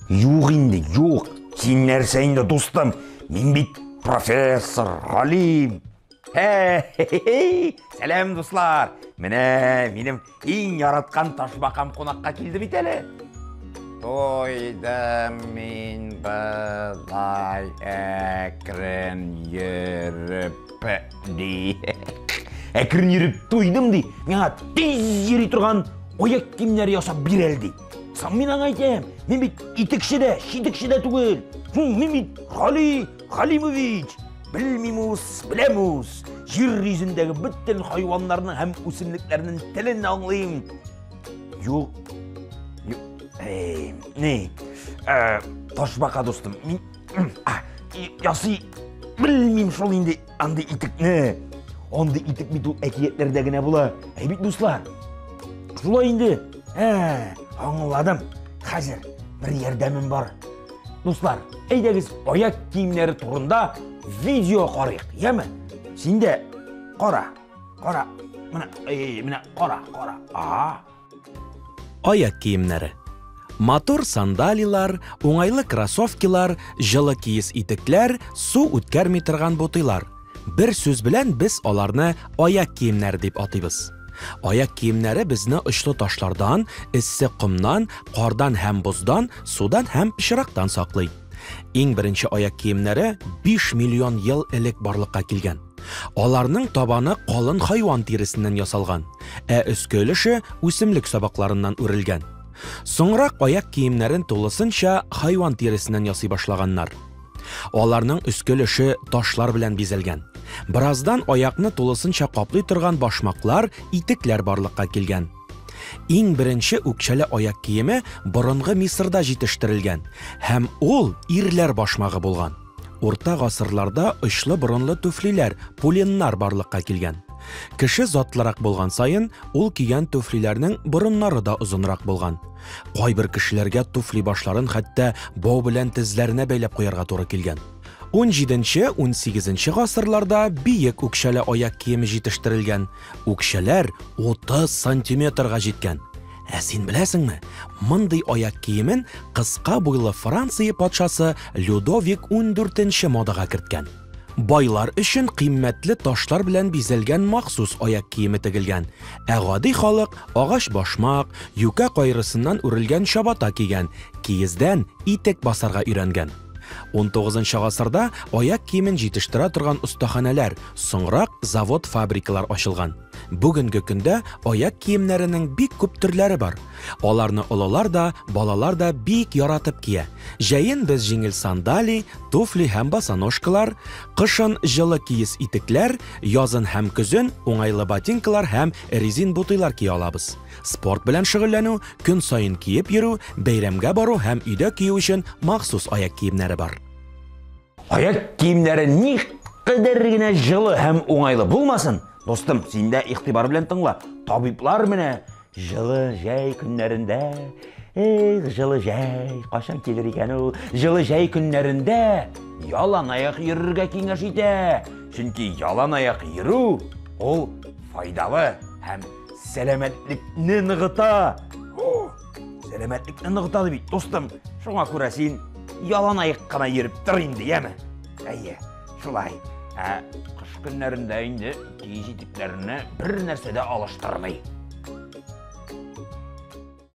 Юқ инде, юқ. Сен нәрсе инде, достым. Мен бит профессор Ғалим. Сәлем, достар. Міне, менің ең яратқан ташбақам қонаққа келді бит әлі. Тойдым мен бұлай әкірін еріп дей. Әкірін еріп тойдым дей. Меңа тез ери тұрған ояк киімдер ясап бір әлді. Сан мен аңайтем, мен бит итікшіде, шидікшіде түгел. Мен бит Ғалимович. Білмейміз, білеміз. Жер жүзіндегі бүттен хайуанларының һәм өсімліктерінің тілін аңлайым. Жоқ. Не? Ташбақа достым. Мен ясы білмеймін шол енді аңды итік не? Онды итік бит ол әкиетлердегіне бұла. Бит достар. Шолай енді. Аңладым. Қазір бір ердемім бар. Достар, әйдегіз аяқ киімдері турында видео қарайық, емі? Сенде қора. Міне қора. Аяқ киімдері. Мотор сандалилар, оңайлы кроссовкилар, жылы киіз итіклер, су үткәрмей тұрған ботылар. Бір сөз білән біз оларны аяқ киімдері деп атыйбыз. Аяқ киімдері бізні ұшлы ташлардан, іссі құмнан, қардан һәм бұздан, судан һәм пішірақтан сақлай. Ең бірінші аяқ киімдері 5 миллион ел элек барлыққа келген. Оларның табаны қалын хайуан терісінен ясалған, үскөліші өсімлік сабақларынан үрілген. Соңырақ аяқ киімдерін толысынша хайуан терісінен ясый башлаганнар. Оларның үскөліші ташлар белән бизелгән. Біраздан аяқны толысынша қаплый тұрған башмаклар, итіклер барлыққа келген. Ең бірінші өкшелі аяқ киімі бұрынғы Мисырда жетіштірілген, һәм ол ирлер башмағы болған. Орта ғасырларда ұшлы бұрынлы түфлилер, полиннар барлыққа келген. Кіші затлырақ болған сайын, ол киген түфлилерінің бұрыннары да ұзынырақ болған. Қайбір кішілерге түфли башларын хәтті бау білән тізләріне бәйлеп қоярға туры келген. 17-18 ғасырларда биік өкшелі аяқ киімі жетіштірілген. Өкшелер 30 сантиметрға жеткен. Сен білесіңмі, мұндай аяқ киімін қысқа бойлы Франция патшасы Людовик 14-ші модаға кірткен. Байлар үшін қиммәтлі ташлар белән бизелгән махсус аяқ киеме тегелгән. Гади халык ағаш башмак, юка кайрысыннан үрелгән чабата кигән, киездән итек басарга өйрәнгән. 19-нчы гасырда аяқ киемен җитештерә торган остаханәләр, соңрак завод-фабрикалар ачылган. Бүгенге көндә аяқ киемнәренең бик күп төрләре бар. Аларны олылар да, балалар да бик яратып кия. Җәен без җиңел сандали, туфли һәм босоножкалар, кышын җылы киез итекләр, язын һәм көзен уңайлы ботинкалар һәм резин ботылар кия алабыз. Спорт белән шөгыльләнү, көн сайын киеп йөрү, бәйрәмгә бару һәм өйдә кию өчен махсус аяқ киемнәре бар. Аяқ киемнәре ни кадәр генә җылы һәм уңайлы булмасын, достым, син дә игътибар белән тыңла. Табиблар менә жылы җәй көннәрендә, жылы җәй, кашан килер икән ул? Жылы җәй көннәрендә ялан аяк йөрергә киңәш итә. Чөнки ялан аяк йөрү ул файдалы һәм сәламәтлекне ныгыта. Сәламәтлекне ныгыта бит, достым. Шуңа күрә син ялан аяк кына йөреп тор инде, яме? Әйе, шулай. Кыш көннәрендә инде киез итекләрне бер нәрсәдә алыштырмый.